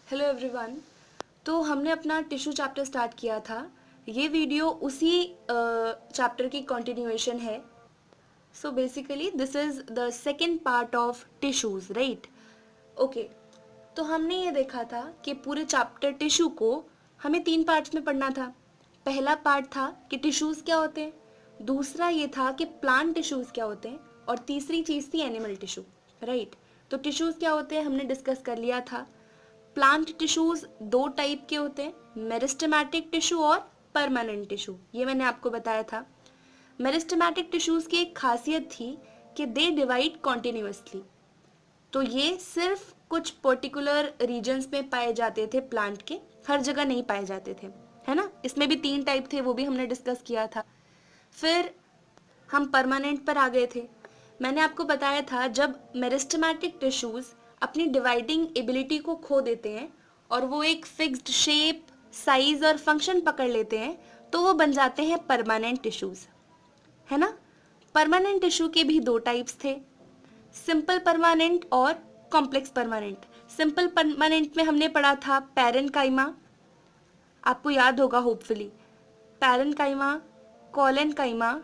Hello everyone. तो हमने अपना टिश्यू चैप्टर स्टार्ट किया था। ये वीडियो उसी चैप्टर की कंटिन्यूएशन है। So basically this is the second part of tissues, right? Okay, तो हमने ये देखा था कि पूरे चैप्टर टिश्यू को हमें 3 पार्ट्स में पढ़ना था। पहला पार्ट था कि टिश्यूज़ क्या होते हैं, दूसरा ये था कि प्लांट टिश्यूज़ क्या होते हैं, और तीसरी चीज़ थी एनिमल टिश्यू, राइट? तो टिश्यूज़ क्या होते हैं हमने डिस्कस कर लिया था। प्लांट टिश्यूज 2 टाइप के होते हैं, मेरिस्टेमेटिक टिश्यू और परमानेंट टिश्यू। ये मैंने आपको बताया था। मेरिस्टेमेटिक टिश्यूज की एक खासियत थी कि दे डिवाइड कॉन्टिन्यूसली। तो ये सिर्फ कुछ पर्टिकुलर रीजन्स में पाए जाते थे प्लांट के, हर जगह नहीं पाए जाते थे, है ना? इसमें भी 3 टाइप थे, वो भी हमने डिस्कस किया था। फिर हम परमानेंट पर आ गए थे। मैंने आपको बताया था जब मेरिस्टेमेटिक टिश्यूज अपनी डिवाइडिंग एबिलिटी को खो देते हैं और वो एक फिक्स्ड शेप, साइज और फंक्शन पकड़ लेते हैं, तो वो बन जाते हैं परमानेंट टिश्यूज, है ना? परमानेंट टिश्यू के भी 2 टाइप्स थे, सिंपल परमानेंट और कॉम्प्लेक्स परमानेंट। सिंपल परमानेंट में हमने पढ़ा था पैरेन्काइमा, आपको याद होगा होपफुली, पैरेन्काइमा, कोलेनकाइमा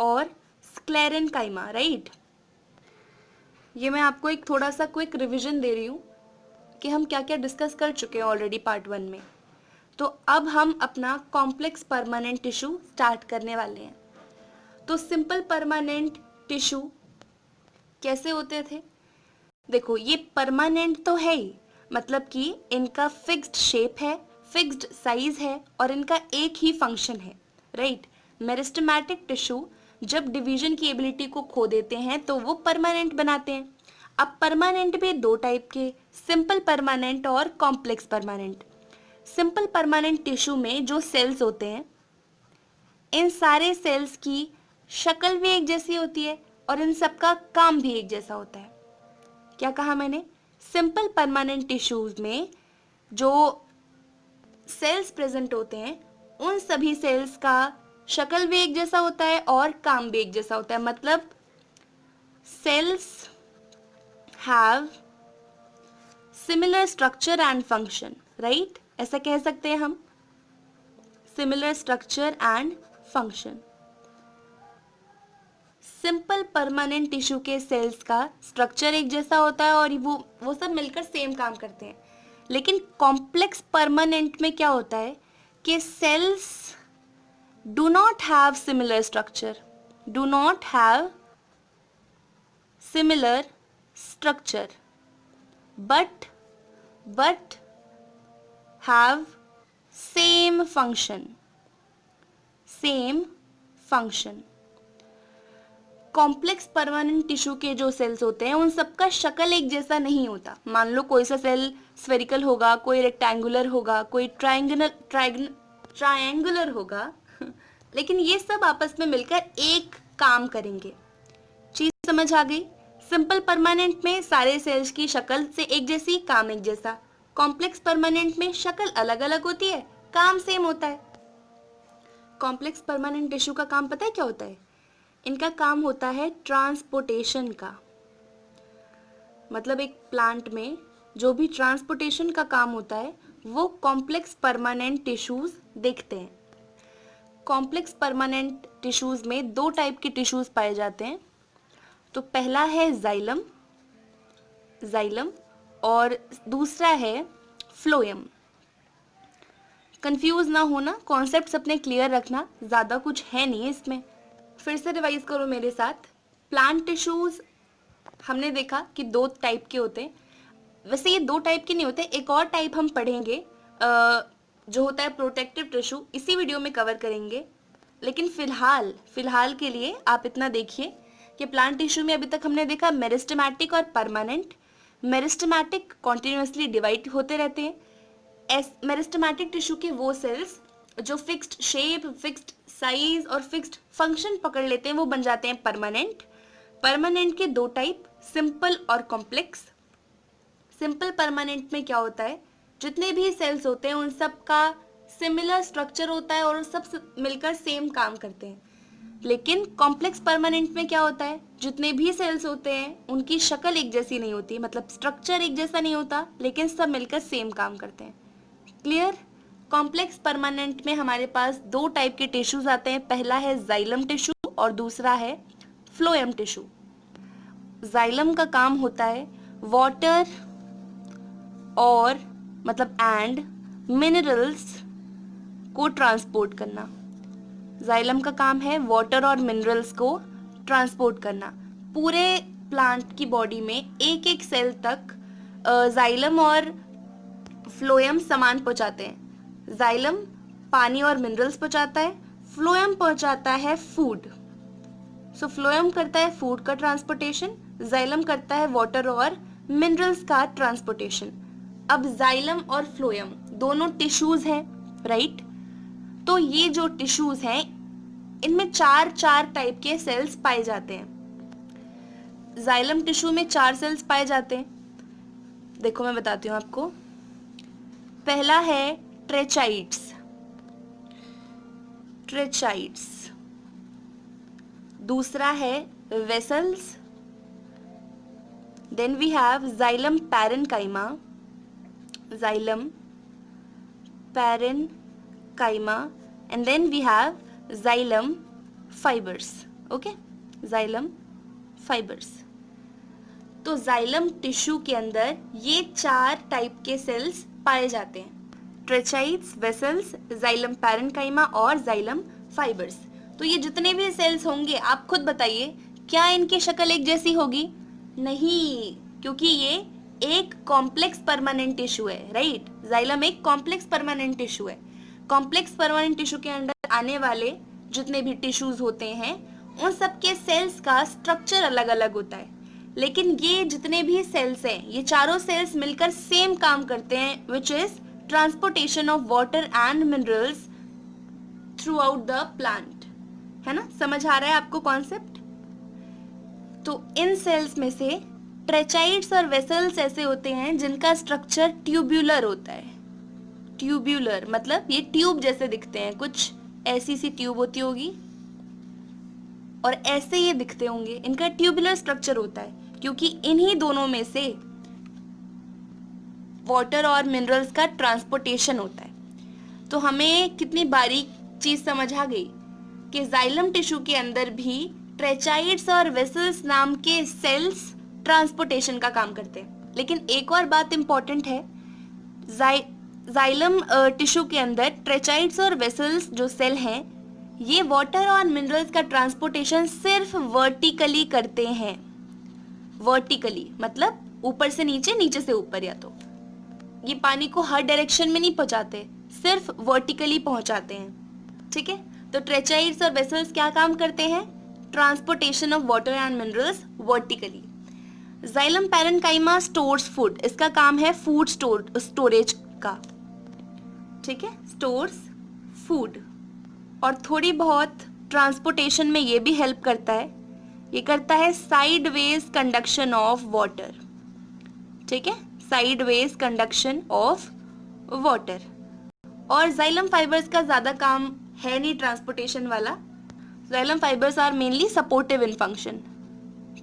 और स्क्लेरेनकाइमा, राइट? ये मैं आपको एक थोड़ा सा क्विक रिवीजन दे रही हूँ कि हम क्या क्या डिस्कस कर चुके हैं ऑलरेडी पार्ट 1 में। तो अब हम अपना कॉम्प्लेक्स परमानेंट टिश्यू स्टार्ट करने वाले हैं। तो सिंपल परमानेंट टिश्यू कैसे होते थे? देखो, ये परमानेंट तो है ही, मतलब कि इनका फिक्स्ड शेप है, फिक्स्ड साइज है और इनका एक ही फंक्शन है, राइट? मेरिस्टेमेटिक टिश्यू जब डिवीजन की एबिलिटी को खो देते हैं तो वो परमानेंट बनाते हैं। अब परमानेंट भी 2 टाइप के, सिंपल परमानेंट और complex permanent. Simple permanent tissue में जो सेल्स होते हैं, इन सारे सेल्स की शक्ल भी एक जैसी होती है और इन सबका काम भी एक जैसा होता है। क्या कहा मैंने? सिंपल परमानेंट टिश्यूज में जो सेल्स प्रेजेंट होते हैं, उन सभी सेल्स का शक्ल भी एक जैसा होता है और काम भी एक जैसा होता है। मतलब cells have similar structure and function, right? ऐसा कह सकते हैं हम, similar structure and function. Simple permanent tissue के सेल्स का स्ट्रक्चर एक जैसा होता है और वो सब मिलकर सेम काम करते हैं। लेकिन कॉम्प्लेक्स परमानेंट में क्या होता है कि sales do not have similar structure, do not have similar structure, but have same function, same function. Complex permanent tissue के जो सेल्स होते हैं उन सबका शक्ल एक जैसा नहीं होता। मान लो कोई सा सेल स्फेरिकल होगा, कोई रेक्टेंगुलर होगा, कोई ट्रायंगुलर होगा लेकिन ये सब आपस में मिलकर एक काम करेंगे। चीज समझ आ गई? सिंपल परमानेंट में सारे सेल्स की शक्ल से एक जैसी, काम एक जैसा। कॉम्प्लेक्स परमानेंट में शक्ल अलग अलग होती है, काम सेम होता है। कॉम्प्लेक्स परमानेंट टिश्यू का काम पता है क्या होता है? इनका काम होता है ट्रांसपोर्टेशन का। मतलब एक प्लांट में जो भी ट्रांसपोर्टेशन का काम होता है वो कॉम्प्लेक्स परमानेंट टिश्यूज देखते हैं। कॉम्प्लेक्स परमानेंट टिश्यूज में 2 टाइप के टिश्यूज पाए जाते हैं। तो पहला है जाइलम, जाइलम, और दूसरा है फ्लोएम। कंफ्यूज ना होना, कॉन्सेप्ट्स अपने क्लियर रखना, ज़्यादा कुछ है नहीं इसमें। फिर से रिवाइज करो मेरे साथ। प्लांट टिश्यूज हमने देखा कि 2 टाइप के होते हैं। वैसे ये 2 टाइप के नहीं होते, एक और टाइप हम पढ़ेंगे जो होता है प्रोटेक्टिव टिश्यू, इसी वीडियो में कवर करेंगे। लेकिन फिलहाल के लिए आप इतना देखिए कि प्लांट टिश्यू में अभी तक हमने देखा मेरिस्टेमेटिक और परमानेंट। मेरिस्टेमेटिक कॉन्टिन्यूसली डिवाइड होते रहते हैं। मेरिस्टेमेटिक टिश्यू के वो सेल्स जो फिक्स्ड शेप, फिक्स्ड साइज और फिक्स्ड फंक्शन पकड़ लेते हैं वो बन जाते हैं परमानेंट। परमानेंट के 2 टाइप, सिंपल और कॉम्प्लेक्स। सिंपल परमानेंट में क्या होता है, जितने भी सेल्स होते हैं उन सब का सिमिलर स्ट्रक्चर होता है और सब मिलकर सेम काम करते हैं। लेकिन कॉम्प्लेक्स परमानेंट में क्या होता है, जितने भी सेल्स होते हैं उनकी शक्ल एक जैसी नहीं होती, मतलब स्ट्रक्चर एक जैसा नहीं होता, लेकिन सब मिलकर सेम काम करते हैं। क्लियर? कॉम्प्लेक्स परमानेंट में हमारे पास दो टाइप के टिश्यूज आते हैं, पहला है जाइलम टिश्यू और दूसरा है फ्लोएम टिश्यू। जाइलम का काम होता है वाटर और मतलब एंड मिनरल्स को ट्रांसपोर्ट करना। जाइलम का काम है वाटर और मिनरल्स को ट्रांसपोर्ट करना। पूरे प्लांट की बॉडी में एक एक सेल तक जाइलम और फ्लोएम सामान पहुंचाते हैं। जाइलम पानी और मिनरल्स पहुंचाता है, फ्लोएम पहुंचाता है फूड। सो फ्लोएम करता है फूड का ट्रांसपोर्टेशन, जाइलम करता है वाटर और मिनरल्स का ट्रांसपोर्टेशन। अब जाइलम और फ्लोएम दोनों टिश्यूज हैं, राइट? तो ये जो टिश्यूज हैं इनमें चार टाइप के सेल्स पाए जाते हैं। जाइलम टिश्यू में 4 सेल्स पाए जाते हैं। देखो मैं बताती हूँ आपको। पहला है ट्रेचाइड्स। दूसरा है vessels. Then we have xylem parenchyma, and then we have xylem fibers. Okay, xylem fibers. तो जाइलम टिश्यू के अंदर ये 4 टाइप के सेल्स पाए जाते हैं, ट्रेचाइड्स, वेसल्स, जाइलम पैरेन्काइमा और जाइलम फाइबर्स। तो ये जितने भी सेल्स होंगे आप खुद बताइए, क्या इनकी शक्ल एक जैसी होगी? नहीं, क्योंकि ये एक कॉम्प्लेक्स परमानेंट टिश्यू है, राइट? जाइलम एक कॉम्प्लेक्स परमानेंट टिश्यू है। कॉम्प्लेक्स परमानेंट टिश्यू के अंदर आने वाले जितने भी टिश्यूज होते हैं उन सब के सेल्स का स्ट्रक्चर अलग अलग होता है, लेकिन ये जितने भी सेल्स हैं ये चारों सेल्स मिलकर सेम काम करते हैं, which is transportation of water and minerals throughout the plant. है ना? समझ आ रहा है आपको कॉन्सेप्ट? तो इन सेल्स में से ट्रेचाइड्स और वेसल्स ऐसे होते हैं जिनका स्ट्रक्चर ट्यूब्यूलर होता है। ट्यूब्यूलर मतलब ये ट्यूब जैसे दिखते हैं, कुछ ऐसी सी ट्यूब होती होगी और ऐसे ये दिखते होंगे, इनका ट्यूबुलर स्ट्रक्चर होता है क्योंकि इन्हीं दोनों में से वाटर और मिनरल्स का ट्रांसपोर्टेशन होता है। तो हमें कितनी बारीक चीज समझ आ गई कि जाइलम टिश्यू के अंदर भी ट्रेचाइड्स और वेसल्स नाम के सेल्स ट्रांसपोर्टेशन का काम करते हैं। लेकिन एक और बात इंपॉर्टेंट है, जाइलम टिश्यू के अंदर ट्रेचाइड्स और वेसल्स जो सेल हैं ये वाटर और मिनरल्स का ट्रांसपोर्टेशन सिर्फ वर्टिकली करते हैं। वर्टिकली मतलब ऊपर से नीचे, नीचे से ऊपर, या तो ये पानी को हर डायरेक्शन में नहीं पहुंचाते, सिर्फ वर्टिकली पहुंचाते हैं। ठीक है? तो ट्रेचाइड्स और वेसल्स क्या काम करते हैं? Transportation of water and minerals vertically. Xylem parenchyma stores food, इसका काम है फूड स्टोरेज का। ठीक है? स्टोर्स फूड और थोड़ी बहुत ट्रांसपोर्टेशन में ये भी हेल्प करता है, ये करता है साइडवेज कंडक्शन ऑफ वाटर। ठीक है? Sideways conduction of water. और जाइलम फाइबर्स का ज्यादा काम है नहीं ट्रांसपोर्टेशन वाला। Xylem fibres are mainly supportive in function.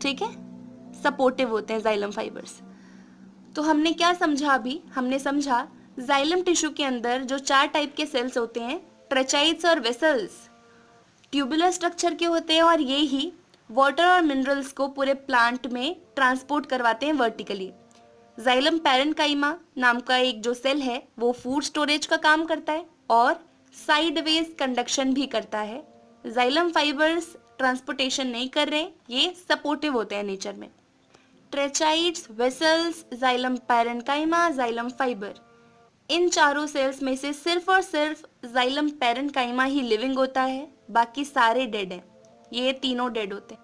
ठीक है? सपोर्टिव होते हैं जाइलम फाइबर्स। तो हमने क्या समझा अभी? हमने समझा जाइलम टिश्यू के अंदर जो 4 टाइप के सेल्स होते हैं, ट्रेचाइड्स और वेसल्स ट्यूबुलर स्ट्रक्चर के होते हैं और ये ही वाटर और मिनरल्स को पूरे प्लांट में ट्रांसपोर्ट करवाते हैं वर्टिकली। जाइलम पैरेन्काइमा नाम का एक जो सेल है वो फूड स्टोरेज का काम करता है और साइडवेज कंडक्शन भी करता है। जाइलम फाइबर्स ट्रांसपोर्टेशन नहीं कर रहे, ये सपोर्टिव होते हैं नेचर में। Tracheids, vessels, xylem parenchyma, xylem fibre, इन चारों सेल्स में से सिर्फ और सिर्फ जाइलम पैरेन्काइमा ही लिविंग होता है, बाकी सारे डेड हैं। ये तीनों डेड होते हैं।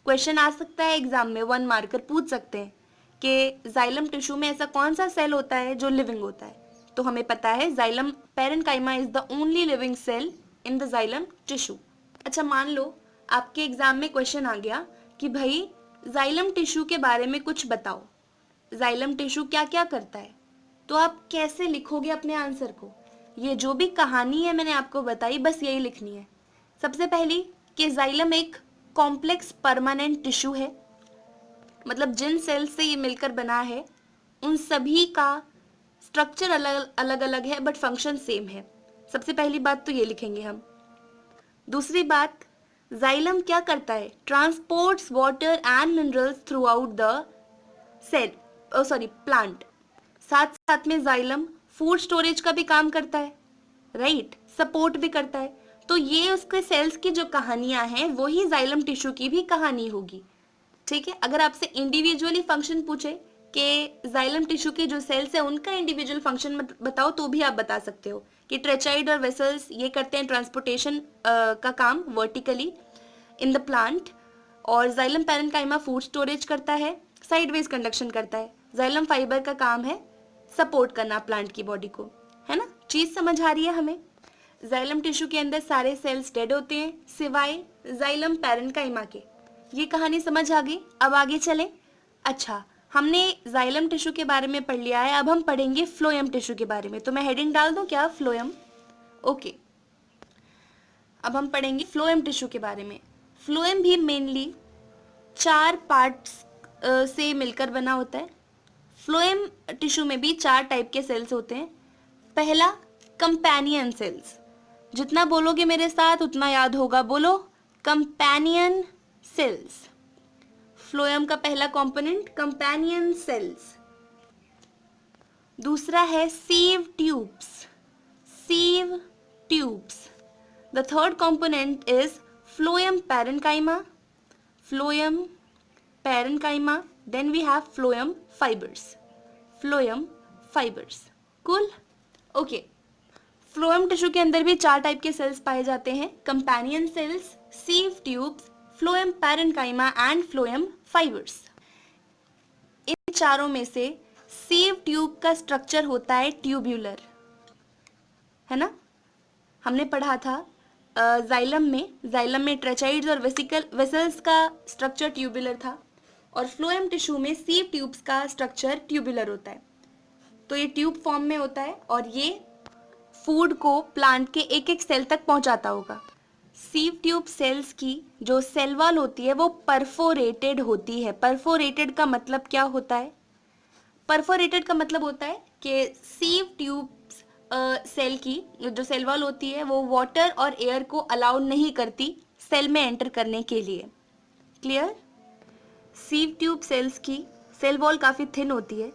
क्वेश्चन आ सकता है एग्जाम में, 1 मार्कर पूछ सकते हैं कि जाइलम टिश्यू में ऐसा कौन सा सेल होता है जो लिविंग होता है। तो हमें पता है xylem parenchyma is the only living cell in the xylem tissue. अच्छा, मान लो आपके एग्जाम में क्वेश्चन आ गया कि भाई जाइलम टिश्यू के बारे में कुछ बताओ, जाइलम टिश्यू क्या क्या करता है, तो आप कैसे लिखोगे अपने आंसर को? ये जो भी कहानी है मैंने आपको बताई बस यही लिखनी है। सबसे पहली कि जाइलम एक कॉम्प्लेक्स परमानेंट टिश्यू है, मतलब जिन सेल्स से ये मिलकर बना है उन सभी का स्ट्रक्चर अलग अलग है बट फंक्शन सेम है। सबसे पहली बात तो ये लिखेंगे हम। दूसरी बात, जाइलम क्या करता है, transports water and minerals throughout the cell plant. साथ साथ में जाइलम फूड स्टोरेज का भी काम करता है, राइट, सपोर्ट भी करता है। तो ये उसके सेल्स की जो कहानियां हैं वही जाइलम टिश्यू की भी कहानी होगी, ठीक है। अगर आपसे इंडिविजुअली फंक्शन पूछे कि जाइलम टिश्यू के जो सेल्स है उनका इंडिविजुअल फंक्शन बताओ तो भी आप बता सकते हो कि ट्रेचाइड और वेसल्स ये करते हैं ट्रांसपोर्टेशन का काम वर्टिकली इन द प्लांट, और जाइलम पैरेन्काइमा फूड स्टोरेज करता है, साइडवेज कंडक्शन करता है। जाइलम फाइबर का काम है सपोर्ट करना प्लांट की बॉडी को, है ना। चीज समझ आ रही है हमें। जाइलम टिश्यू के अंदर सारे सेल्स डेड होते हैं सिवाय जाइलम पैरेन्काइमा के। ये कहानी समझ आ गई। अब आगे चलें। अच्छा, हमने जाइलम टिश्यू के बारे में पढ़ लिया है, अब हम पढ़ेंगे फ्लोएम टिश्यू के बारे में। तो मैं हेडिंग डाल दूं क्या, फ्लोएम। ओके, अब हम पढ़ेंगे फ्लोएम टिश्यू के बारे में। फ्लोएम भी मेनली 4 पार्ट्स से मिलकर बना होता है। फ्लोएम टिश्यू में भी 4 टाइप के सेल्स होते हैं। पहला, कंपेनियन सेल्स। जितना बोलोगे मेरे साथ उतना याद होगा, बोलो कंपेनियन सेल्स। फ्लोएम का पहला कंपोनेंट कंपेनियन सेल्स। दूसरा है sieve tubes, sieve tubes. The third component is phloem parenchyma, phloem parenchyma. Then we have phloem fibres, phloem fibres. Cool, okay. Phloem tissue के अंदर भी 4 टाइप के सेल्स पाए जाते हैं, companion cells, sieve tubes, phloem parenchyma and phloem fibres. इन चारों में से सीव ट्यूब का स्ट्रक्चर होता है ट्यूब्यूलर, है ना। हमने पढ़ा था जाइलम में ट्रेचाइड्स और वेसल्स का स्ट्रक्चर ट्यूब्यूलर था, और फ्लोएम टिश्यू में सीव ट्यूब्स का स्ट्रक्चर ट्यूब्यूलर होता है। तो ये ट्यूब फॉर्म में होता है और ये फूड को प्लांट के एक एक सेल तक पहुंचाता होगा। सीव ट्यूब सेल्स की जो सेल वॉल होती है वो परफोरेटेड होती है। परफोरेटेड का मतलब क्या होता है, परफोरेटेड का मतलब होता है कि सीव ट्यूब सेल की जो सेल वॉल होती है वो वाटर और एयर को अलाउ नहीं करती सेल में एंटर करने के लिए। क्लियर। सीव ट्यूब सेल्स की सेल वॉल काफी थिन होती है।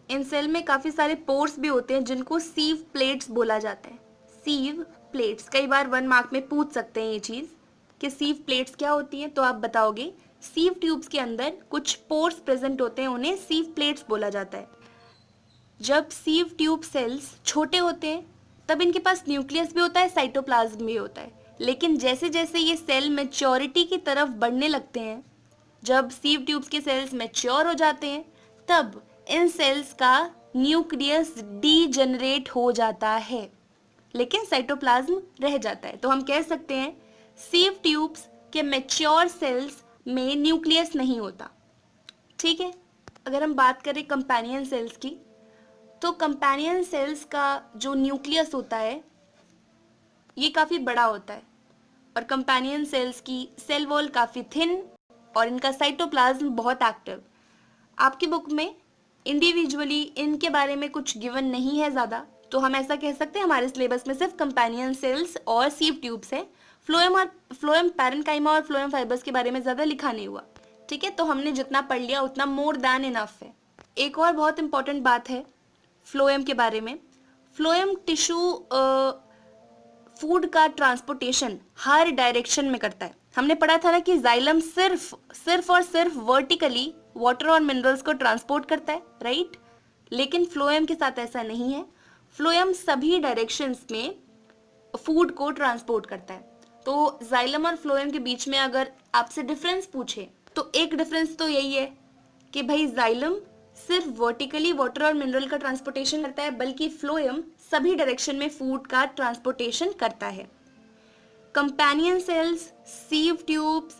इन सेल में काफी सारे पोर्स भी होते हैं जिनको सीव प्लेट्स बोला जाता है। सीव प्लेट्स, कई बार 1 मार्क में पूछ सकते हैं ये चीज कि सीव प्लेट्स क्या होती हैं, तो आप बताओगे सीव ट्यूब्स के अंदर कुछ पोर्स प्रेजेंट होते हैं, उन्हें सीव प्लेट्स बोला जाता है। जब सीव ट्यूब सेल्स छोटे होते हैं तब इनके पास न्यूक्लियस भी होता है, साइटोप्लाज्म भी होता है। लेकिन जैसे जैसे ये सेल मैच्योरिटी की तरफ बढ़ने लगते हैं, जब सीव ट्यूब्स के सेल्स मैच्योर हो जाते हैं तब इन सेल्स का न्यूक्लियस डीजेनरेट हो जाता है, लेकिन साइटोप्लाज्म रह जाता है। तो हम कह सकते हैं सीव ट्यूब्स के मैच्योर सेल्स में न्यूक्लियस नहीं होता, ठीक है। अगर हम बात करें कंपेनियन सेल्स की, तो कंपेनियन सेल्स का जो न्यूक्लियस होता है ये काफ़ी बड़ा होता है, और कंपेनियन सेल्स की सेल वॉल काफ़ी थिन और इनका साइटोप्लाज्म बहुत एक्टिव। आपकी बुक में इंडिविजुअली इनके बारे में कुछ गिवन नहीं है ज़्यादा, तो हम ऐसा कह सकते हैं हमारे सिलेबस में सिर्फ कंपेनियन सेल्स और सीव ट्यूब्स है। फ्लोएम पैरेन्काइमा और फ्लोएम फाइबर्स के बारे में ज़्यादा लिखा नहीं हुआ, ठीक है। तो हमने जितना पढ़ लिया उतना मोर दैन इनफ है। एक और बहुत इंपॉर्टेंट बात है फ्लोएम के बारे में। फ्लोएम टिश्यू फूड का ट्रांसपोर्टेशन हर डायरेक्शन में करता है। हमने पढ़ा था ना कि जाइलम सिर्फ और सिर्फ वर्टिकली वाटर और मिनरल्स को ट्रांसपोर्ट करता है, राइट। लेकिन फ्लोएम के साथ ऐसा नहीं है। फ्लोएम सभी डायरेक्शंस में फूड को ट्रांसपोर्ट करता है। तो जाइलम और फ्लोएम के बीच में अगर आपसे डिफरेंस पूछे तो एक डिफरेंस तो यही है कि भाई जाइलम सिर्फ वर्टिकली वाटर और मिनरल का ट्रांसपोर्टेशन करता है, बल्कि फ्लोएम सभी डायरेक्शन में फूड का ट्रांसपोर्टेशन करता है। Companion cells, sieve tubes,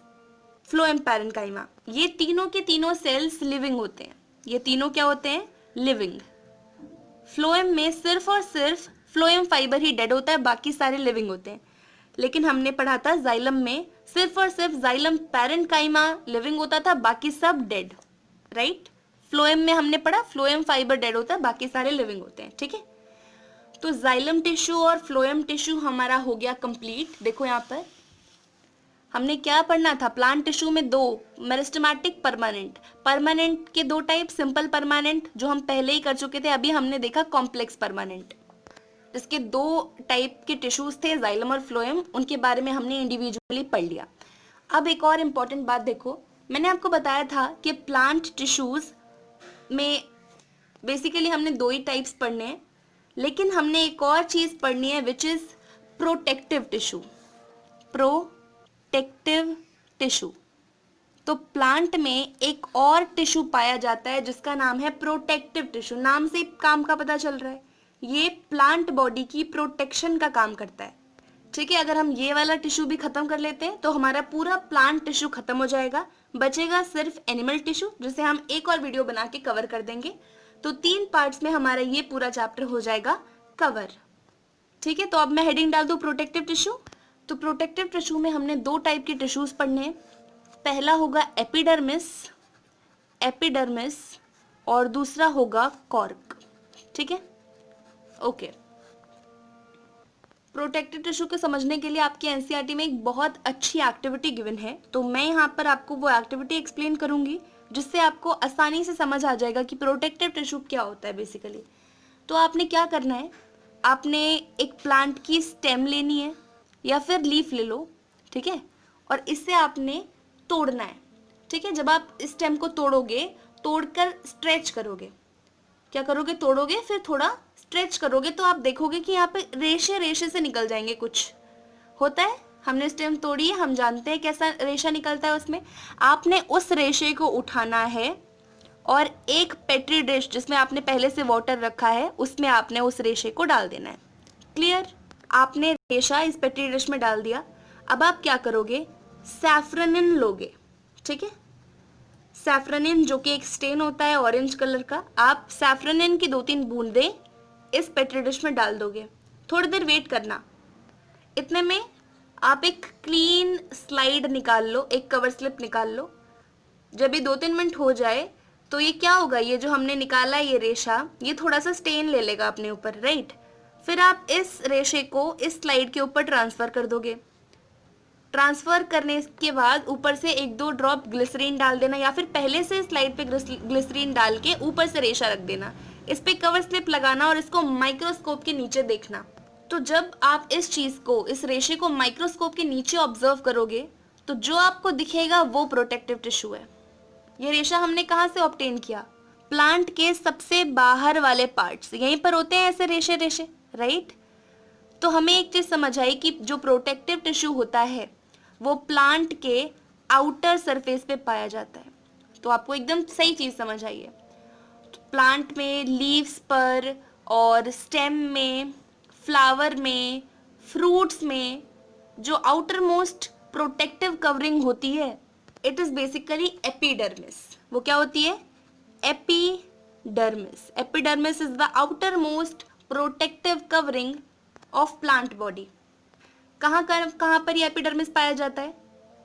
phloem parenchyma, ये तीनों के तीनों सेल्स लिविंग होते हैं। ये तीनों क्या होते हैं, लिविंग। फ्लोएम में सिर्फ और सिर्फ फ्लोएम फाइबर ही डेड होता है, बाकी सारे लिविंग होते हैं। लेकिन हमने पढ़ा था जाइलम में सिर्फ और सिर्फ जाइलम पैरेन्काइमा लिविंग होता था, बाकी सब डेड, राइट। फ्लोएम में हमने पढ़ा फ्लोएम फाइबर डेड होता है, बाकी सारे लिविंग होते हैं, ठीक है। तो जाइलम टिश्यू और फ्लोएम टिश्यू हमारा हो गया कंप्लीट। देखो यहाँ पर हमने क्या पढ़ना था, प्लांट टिश्यू में दो, मेरिस्टेमेटिक परमानेंट। परमानेंट के दो टाइप, सिंपल परमानेंट जो हम पहले ही कर चुके थे, अभी हमने देखा कॉम्प्लेक्स परमानेंट, जिसके दो टाइप के टिश्यूज थे जाइलम और फ्लोएम, उनके बारे में हमने इंडिविजुअली पढ़ लिया। अब एक और इम्पॉर्टेंट बात देखो, मैंने आपको बताया था कि प्लांट टिश्यूज में बेसिकली हमने दो ही टाइप्स पढ़ने हैं, लेकिन हमने एक और चीज पढ़नी है which is protective tissue. Protective tissue, तो प्लांट में एक और टिश्यू पाया जाता है जिसका नाम है प्रोटेक्टिव टिश्यू। नाम से काम का पता चल रहा है, ये प्लांट बॉडी की प्रोटेक्शन का काम करता है, ठीक है। अगर हम ये वाला टिश्यू भी खत्म कर लेते हैं तो हमारा पूरा प्लांट टिश्यू खत्म हो जाएगा, बचेगा सिर्फ एनिमल टिश्यू, जिसे हम एक और वीडियो बना के कवर कर देंगे। तो 3 पार्ट्स में हमारा ये पूरा चैप्टर हो जाएगा कवर, ठीक है। तो अब मैं हेडिंग डाल दूं प्रोटेक्टिव टिश्यू। तो प्रोटेक्टिव टिश्यू में हमने 2 टाइप के टिश्यूज पढ़ने हैं। पहला होगा एपिडर्मिस, एपिडर्मिस, और दूसरा होगा कॉर्क, ठीक है, ओके। प्रोटेक्टिव टिश्यू को समझने के लिए आपकी एनसीईआरटी में एक बहुत अच्छी एक्टिविटी गिवन है, तो मैं यहाँ पर आपको वो एक्टिविटी एक्सप्लेन करूंगी जिससे आपको आसानी से समझ आ जाएगा कि प्रोटेक्टिव टिश्यू क्या होता है बेसिकली। तो आपने क्या करना है, आपने एक प्लांट की स्टेम लेनी है या फिर लीफ ले लो, ठीक है, और इससे आपने तोड़ना है, ठीक है। जब आप स्टेम को तोड़ोगे, तोड़कर स्ट्रेच करोगे, क्या करोगे, तोड़ोगे फिर थोड़ा स्ट्रेच करोगे, तो आप देखोगे कि यहाँ पे रेशे रेशे से निकल जाएंगे, कुछ होता है। हमने स्टेम तोड़ी है, हम जानते हैं कैसा रेशा निकलता है उसमें। आपने उस रेशे को उठाना है और एक पेट्री डिश जिसमें आपने पहले से वाटर रखा है उसमें आपने उस रेशे को डाल देना है। क्लियर, आपने रेशा इस पेट्री डिश में डाल दिया। अब आप क्या करोगे, सैफ्रनिन लोगे, ठीक है। सैफ्रनिन जो कि एक स्टेन होता है ऑरेंज कलर का, आप सैफ्रनिन की 2-3 बूंदें इस पेट्री डिश में डाल दोगे। थोड़ी देर वेट करना, इतने में आप एक क्लीन स्लाइड निकाल लो, एक कवर स्लिप निकाल लो। जब ये 2-3 मिनट हो जाए तो ये क्या होगा, ये जो हमने निकाला है ये रेशा, ये थोड़ा सा स्टेन ले लेगा अपने ऊपर, राइट। फिर आप इस रेशे को इस स्लाइड के ऊपर ट्रांसफर कर दोगे। ट्रांसफर करने के बाद ऊपर से 1-2 ड्रॉप ग्लिसरीन डाल देना, या फिर पहले से स्लाइड पे ग्लिसरीन डाल के ऊपर से रेशा रख देना। इस पे कवर स्लिप लगाना और इसको माइक्रोस्कोप के नीचे देखना। तो जब आप इस चीज को, इस रेशे को माइक्रोस्कोप के नीचे ऑब्जर्व करोगे तो जो आपको दिखेगा वो प्रोटेक्टिव टिश्यू है। ये रेशा हमने कहाँ से ऑब्टेन किया, प्लांट के सबसे बाहर वाले पार्ट्स, यहीं पर होते हैं ऐसे रेशे रेशे, राइट। तो हमें एक चीज समझ आई कि जो प्रोटेक्टिव टिश्यू होता है वो प्लांट के आउटर सरफेस पे पाया जाता है। तो आपको एकदम सही चीज समझ आई है। तो प्लांट में लीव्स पर और स्टेम में, फ्लावर में, फ्रूट्स में जो आउटर मोस्ट प्रोटेक्टिव कवरिंग होती है, इट इज बेसिकली एपिडर्मिस। वो क्या होती है, epidermis. Epidermis is the outer most protective covering of plant body. कहाँ पर ये एपिडर्मिस पाया जाता है,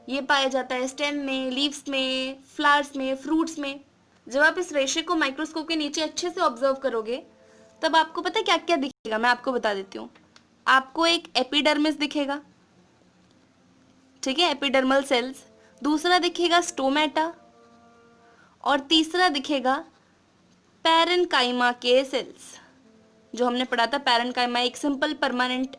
ये पाया जाता है स्टेम में, लीव्स में, फ्लावर्स में, फ्रूट्स में। जब आप इस रेशे को माइक्रोस्कोप के नीचे अच्छे से ऑब्जर्व करोगे तब आपको पता है क्या क्या दिखेगा, मैं आपको बता देती हूँ। आपको एक एपिडर्मिस दिखेगा, ठीक है, एपिडर्मल सेल्स। दूसरा दिखेगा स्टोमेटा, और तीसरा दिखेगा पैरेन्काइमा के सेल्स। जो हमने पढ़ा था पैरेन्काइमा एक सिंपल परमानेंट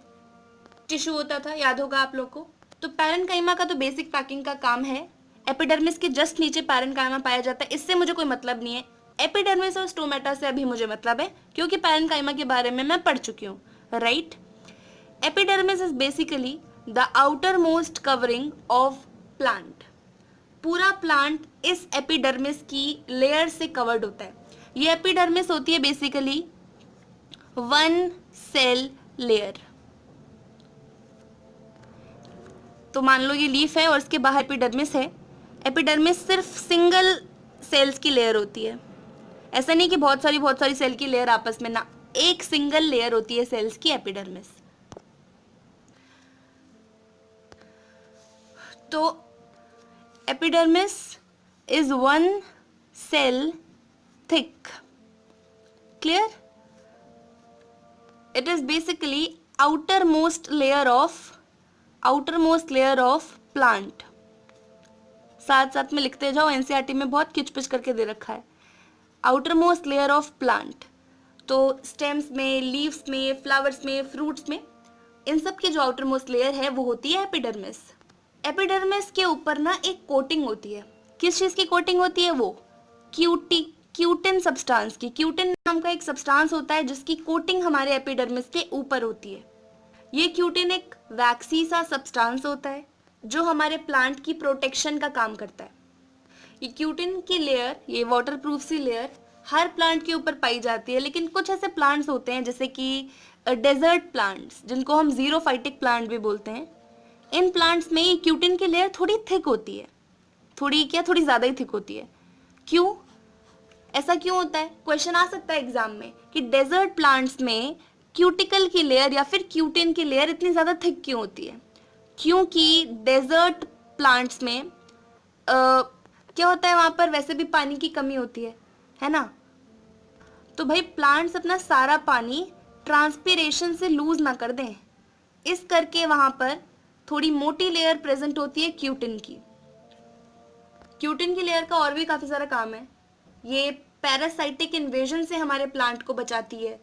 टिश्यू होता था, याद होगा आप लोग को। तो पैरेन्काइमा का तो बेसिक पैकिंग का काम है। एपिडर्मिस के जस्ट नीचे पैरेन्काइमा पाया जाता है, इससे मुझे कोई मतलब नहीं है। एपिडर्मिस और स्टोमेटा से अभी मुझे मतलब है क्योंकि पैरेन्काइमा के बारे में मैं पढ़ चुकी हूँ, right. Epidermis is basically the outer most covering of plant. पूरा प्लांट इस एपिडर्मिस की लेयर से कवर्ड होता है। ये एपिडर्मिस होती है बेसिकली 1 सेल लेयर। तो मान लो ये लीफ है और इसके बाहर एपिडर्मिस है। एपिडर्मिस सिर्फ सिंगल सेल्स की लेयर होती है, ऐसा नहीं कि बहुत सारी सेल की लेयर आपस में, ना, एक सिंगल लेयर होती है सेल्स की, एपिडर्मिस। तो epidermis is one cell thick. Clear? It is basically outermost layer of plant. साथ साथ में लिखते जाओ, एनसीईआरटी में बहुत खिचपिच करके दे रखा है. outermost layer of plant. तो स्टेम्स में, लीव्स में, फ्लावर्स में, फ्रूट्स में, इन सब की जो outermost layer है वो होती है एपिडर्मिस. एपिडर्मिस के ऊपर ना एक कोटिंग होती है. किस चीज़ की कोटिंग होती है? वो क्यूटिन सब्सटेंस की. क्यूटिन नाम का एक सब्सटेंस होता है जिसकी कोटिंग हमारे एपिडर्मिस के ऊपर होती है. ये क्यूटिन एक वैक्सी सा सब्सटेंस होता है जो हमारे प्लांट की प्रोटेक्शन का काम करता है. ये क्यूटिन की लेयर, ये वाटरप्रूफ सी लेयर हर प्लांट के ऊपर पाई जाती है, लेकिन कुछ ऐसे प्लांट्स होते हैं जैसे कि डेजर्ट प्लांट्स, जिनको हम जीरोफाइटिक प्लांट भी बोलते हैं. इन प्लांट्स में ये क्यूटिन की लेयर थोड़ी थिक होती है. थोड़ी ज़्यादा ही थिक होती है. क्यों? ऐसा क्यों होता है? क्वेश्चन आ सकता है एग्जाम में कि डेजर्ट प्लांट्स में क्यूटिकल की लेयर या फिर क्यूटिन की लेयर इतनी ज़्यादा थिक क्यों होती है? क्योंकि डेजर्ट प्लांट्स में क्या होता है, वहाँ पर वैसे भी पानी की कमी होती है ना. तो भाई प्लांट्स अपना सारा पानी ट्रांसपीरेशन से लूज ना कर दें, इस करके वहाँ पर थोड़ी मोटी लेयर प्रेजेंट होती है क्यूटिन की. क्यूटिन की लेयर का और भी काफ़ी सारा काम है. ये पैरासाइटिक इन्वेजन से हमारे प्लांट को बचाती है,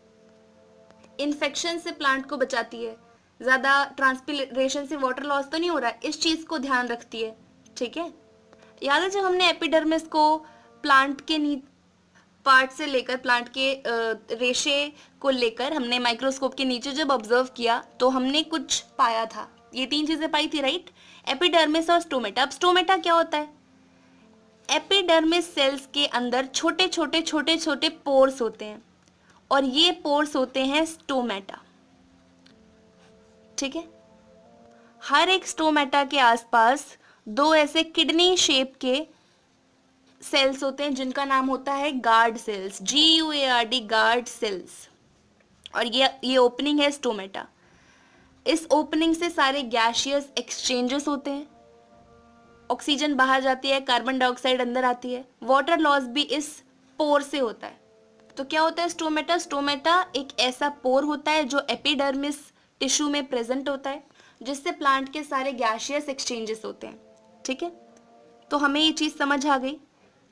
इन्फेक्शन से प्लांट को बचाती है, ज़्यादा ट्रांसपीरेशन से वाटर लॉस तो नहीं हो रहा है, इस चीज़ को ध्यान रखती है. ठीक है, याद है जब हमने एपिडर्मिस को प्लांट के पार्ट से लेकर, प्लांट के रेशे को लेकर हमने माइक्रोस्कोप के नीचे जब ऑब्जर्व किया तो हमने कुछ पाया था. ये 3 चीज़ें पाई थी, राइट? एपिडर्मिस और स्टोमेटा. अब स्टोमेटा क्या होता है? एपिडर्मिस सेल्स के अंदर छोटे छोटे पोर्स होते हैं और ये पोर्स होते हैं स्टोमेटा. ठीक है, हर एक स्टोमेटा के आसपास 2 ऐसे किडनी शेप के सेल्स होते हैं जिनका नाम होता है guard cells. GUARD, guard cells. और ये ओपनिंग है स्टोमेटा. इस ओपनिंग से सारे गैशियस एक्सचेंजेस होते हैं. ऑक्सीजन बाहर जाती है, कार्बन डाइऑक्साइड अंदर आती है. वाटर लॉस भी इस पोर से होता है. तो क्या होता है स्टोमेटा? स्टोमेटा एक ऐसा पोर होता है जो एपिडर्मिस टिश्यू में प्रेजेंट होता है, जिससे प्लांट के सारे गैशियस एक्सचेंजेस होते हैं. ठीक है, तो हमें ये चीज़ समझ आ गई.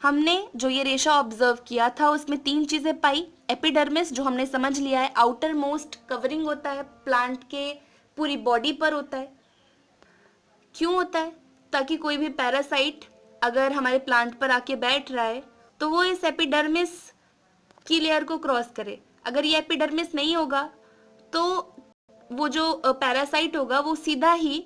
हमने जो ये रेशा ऑब्जर्व किया था उसमें 3 चीज़ें पाई. एपिडर्मिस जो हमने समझ लिया है आउटर मोस्ट कवरिंग होता है, प्लांट के पूरी बॉडी पर होता है. क्यों होता है? ताकि कोई भी पैरासाइट अगर हमारे प्लांट पर आके बैठ रहा है तो वो इस एपिडर्मिस की लेयर को क्रॉस करे. अगर ये एपिडर्मिस नहीं होगा तो वो जो पैरासाइट होगा वो सीधा ही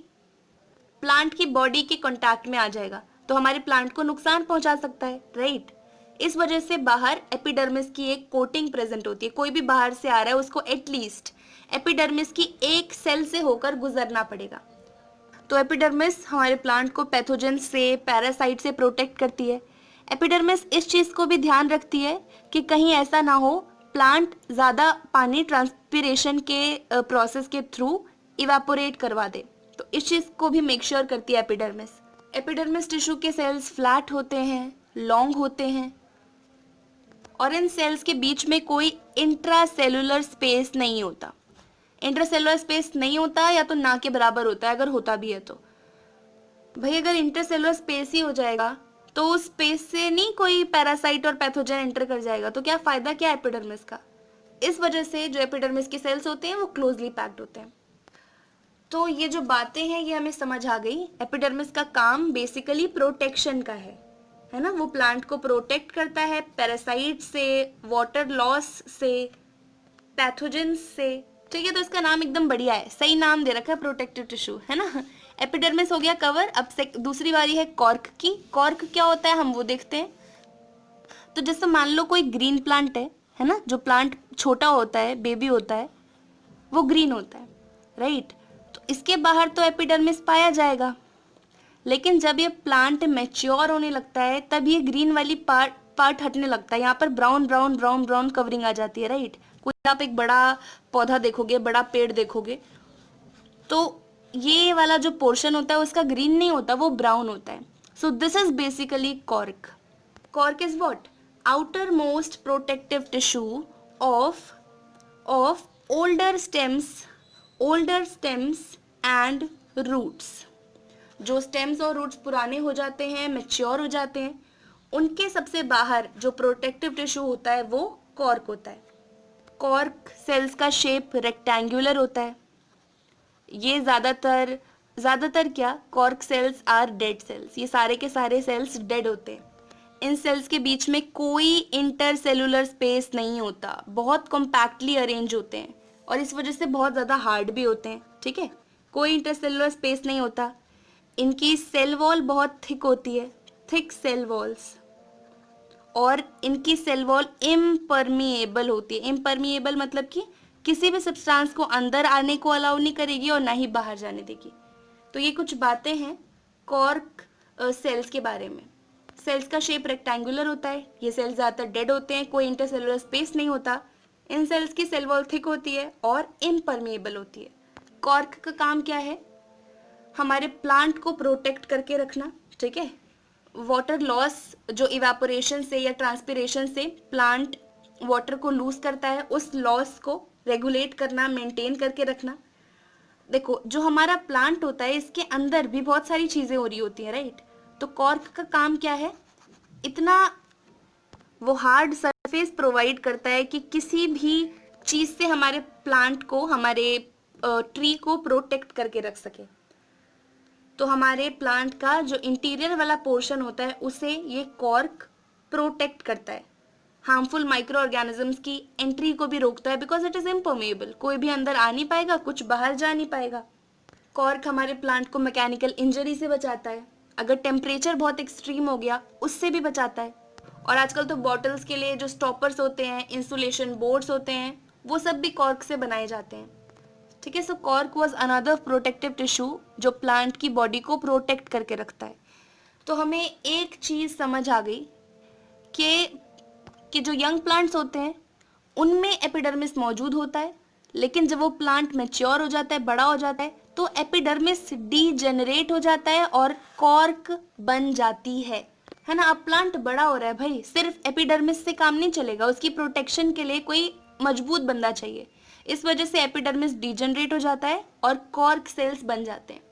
प्लांट की बॉडी के कांटेक्ट में आ जाएगा, तो हमारे प्लांट को नुकसान पहुंचा सकता है, राइट? इस वजह से बाहर एपिडर्मिस की एक कोटिंग प्रेजेंट होती है. कोई भी बाहर से आ रहा है उसको एटलीस्ट एपिडर्मिस की एक सेल से होकर गुजरना पड़ेगा. तो एपिडर्मिस हमारे प्लांट को पैथोजन से, पैरासाइट से प्रोटेक्ट करती है. एपिडर्मिस इस चीज़ को भी ध्यान रखती है कि कहीं ऐसा ना हो प्लांट ज़्यादा पानी ट्रांसपीरेशन के प्रोसेस के थ्रू इवेपोरेट करवा दे. तो इस चीज़ को भी मेक श्योर करती है एपिडर्मिस. एपिडर्मिस टिश्यू के सेल्स फ्लैट होते हैं, लॉन्ग होते हैं और इन सेल्स के बीच में कोई इंट्रासेलुलर स्पेस नहीं होता. इंटरसेलुलर स्पेस नहीं होता या तो ना के बराबर होता है, अगर होता भी है तो. भाई अगर इंटरसेलुलर स्पेस ही हो जाएगा तो उस स्पेस से नहीं कोई पैरासाइट और पैथोजन एंटर कर जाएगा, तो क्या फ़ायदा क्या एपिडर्मिस का? इस वजह से जो एपिडर्मिस के सेल्स होते हैं वो क्लोजली पैक्ड होते हैं. तो ये जो बातें हैं ये हमें समझ आ गई. एपिडर्मिस का काम बेसिकली प्रोटेक्शन का है ना. वो प्लांट को प्रोटेक्ट करता है पैरासाइट से, वाटर लॉस से, पैथोजन से. ठीक है, तो इसका नाम एकदम बढ़िया है, सही नाम दे रखा है प्रोटेक्टिव टिश्यू, है ना. एपिडर्मिस हो गया कवर. अब दूसरी बारी है कॉर्क की. कॉर्क क्या होता है हम वो देखते हैं. तो जैसे मान लो कोई ग्रीन प्लांट है ना, जो प्लांट छोटा होता है, बेबी होता है, वो ग्रीन होता है, राइट. तो इसके बाहर तो एपिडर्मिस पाया जाएगा, लेकिन जब ये प्लांट मैच्योर होने लगता है तब ये ग्रीन वाली पार्ट हटने लगता है. यहाँ पर brown brown brown brown covering आ जाती है, राइट. कोई आप एक बड़ा पौधा देखोगे, बड़ा पेड़ देखोगे, तो ये वाला जो पोर्शन होता है उसका ग्रीन नहीं होता, वो ब्राउन होता है. So this is basically cork. Cork is what? Outer most protective tissue of older stems and roots. जो स्टेम्स और रूट्स पुराने हो जाते हैं, मैच्योर हो जाते हैं, उनके सबसे बाहर जो प्रोटेक्टिव टिश्यू होता है वो कॉर्क होता है. कॉर्क सेल्स का शेप रेक्टेंगुलर होता है. ये ज़्यादातर क्या, cork cells are dead cells. ये सारे के सारे सेल्स डेड होते हैं. इन सेल्स के बीच में कोई इंटरसेलुलर स्पेस नहीं होता, बहुत कॉम्पैक्टली अरेंज होते हैं और इस वजह से बहुत ज़्यादा हार्ड भी होते हैं. ठीक है, कोई इंटरसेलुलर स्पेस नहीं होता. इनकी सेल वॉल बहुत थिक होती है, थिक सेल वॉल्स, और इनकी सेल वॉल इम्परमिएबल होती है. इम्परमिएबल मतलब कि किसी भी सब्सटेंस को अंदर आने को अलाउ नहीं करेगी और ना ही बाहर जाने देगी. तो ये कुछ बातें हैं कॉर्क सेल्स के बारे में. सेल्स का शेप रेक्टेंगुलर होता है. ये सेल्स ज़्यादातर डेड होते हैं, कोई इंटरसेलुलर स्पेस नहीं होता. इन सेल्स की सेल वॉल थिक होती है और इम्परमिएबल होती है. कॉर्क का काम क्या है? हमारे प्लांट को प्रोटेक्ट करके रखना. ठीक है, वाटर लॉस जो इवेपोरेशन से या ट्रांसपिरेशन से प्लांट वाटर को लूज करता है, उस लॉस को रेगुलेट करना, मेंटेन करके रखना. देखो, जो हमारा प्लांट होता है इसके अंदर भी बहुत सारी चीज़ें हो रही होती हैं, राइट. तो कॉर्क का काम क्या है? इतना वो हार्ड सरफेस प्रोवाइड करता है कि किसी भी चीज़ से हमारे प्लांट को, हमारे ट्री को प्रोटेक्ट करके रख सके. तो हमारे प्लांट का जो इंटीरियर वाला पोर्शन होता है उसे ये कॉर्क प्रोटेक्ट करता है. हार्मफुल माइक्रो ऑर्गेनिजम्स की एंट्री को भी रोकता है, बिकॉज इट इज़ इम्परमेबल. कोई भी अंदर आ नहीं पाएगा, कुछ बाहर जा नहीं पाएगा. कॉर्क हमारे प्लांट को मैकेनिकल इंजरी से बचाता है. अगर टेम्परेचर बहुत एक्सट्रीम हो गया उससे भी बचाता है. और आजकल तो बॉटल्स के लिए जो स्टॉपर्स होते हैं, इंसुलेशन बोर्ड्स होते हैं, वो सब भी कॉर्क से बनाए जाते हैं. ठीक है, so cork was another protective tissue जो प्लांट की बॉडी को प्रोटेक्ट करके रखता है. तो हमें एक चीज़ समझ आ गई कि जो यंग प्लांट्स होते हैं उनमें एपिडर्मिस मौजूद होता है, लेकिन जब वो प्लांट मैच्योर हो जाता है, बड़ा हो जाता है, तो एपिडर्मिस डीजेनरेट हो जाता है और कॉर्क बन जाती है ना. अब प्लांट बड़ा हो रहा है भाई, सिर्फ एपिडर्मिस से काम नहीं चलेगा, उसकी प्रोटेक्शन के लिए कोई मजबूत बंदा चाहिए. इस वजह से एपिडर्मिस डीजेनरेट हो जाता है और कॉर्क सेल्स बन जाते हैं.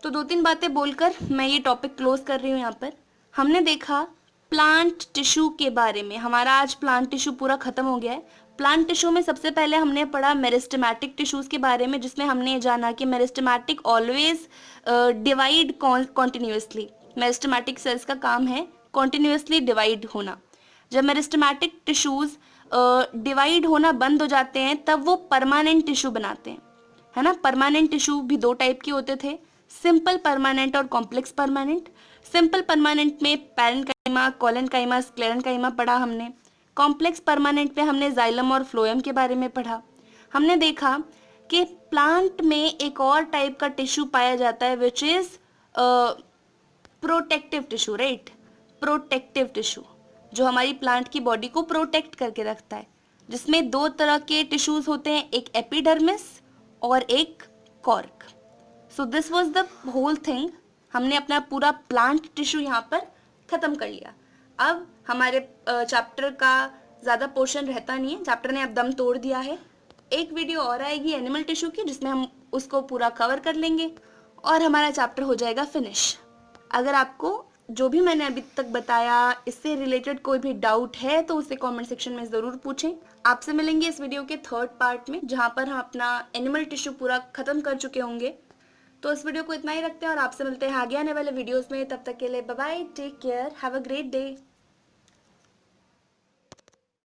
तो 2-3 बातें बोलकर मैं ये टॉपिक क्लोज कर रही हूँ. यहाँ पर हमने देखा प्लांट टिश्यू के बारे में. हमारा आज प्लांट टिश्यू पूरा खत्म हो गया है. प्लांट टिश्यू में सबसे पहले हमने पढ़ा मेरिस्टेमेटिक टिश्यूज के बारे में, जिसमें हमने जाना कि meristematic always divide continuously. Meristematic cells का काम है कॉन्टिन्यूसली डिवाइड होना. जब मेरिस्टेमेटिक टिश्यूज डिवाइड होना बंद हो जाते हैं तब वो परमानेंट टिश्यू बनाते हैं, है ना. परमानेंट टिश्यू भी 2 टाइप के होते थे, सिंपल परमानेंट और कॉम्प्लेक्स परमानेंट. सिंपल परमानेंट में पैरेन्काइमा, कोलेनकाइमा, स्क्लेरेन्काइमा पढ़ा हमने. कॉम्प्लेक्स परमानेंट में हमने जाइलम और फ्लोएम के बारे में पढ़ा. हमने देखा कि प्लांट में एक और टाइप का टिश्यू पाया जाता है which is protective tissue, right. Protective tissue जो हमारी प्लांट की बॉडी को प्रोटेक्ट करके रखता है, जिसमें 2 तरह के टिश्यूज होते हैं, एक एपिडर्मिस और एक cork. So this was the whole thing. हमने अपना पूरा प्लांट टिश्यू यहाँ पर ख़त्म कर लिया. अब हमारे चैप्टर का ज़्यादा पोर्शन रहता नहीं है, चैप्टर ने अब दम तोड़ दिया है. एक वीडियो और आएगी एनिमल टिश्यू की, जिसमें हम उसको पूरा कवर कर लेंगे और हमारा चैप्टर हो जाएगा फिनिश. अगर आपको जो भी मैंने अभी तक बताया इससे रिलेटेड कोई भी डाउट है तो उसे कमेंट सेक्शन में ज़रूर पूछें. आपसे मिलेंगे इस वीडियो के 3rd पार्ट में, जहाँ पर हम अपना एनिमल टिश्यू पूरा ख़त्म कर चुके होंगे. तो इस वीडियो को इतना ही रखते हैं और आपसे मिलते हैं आगे आने वाले वीडियोस में. तब तक के लिए bye bye, take care, have a great day.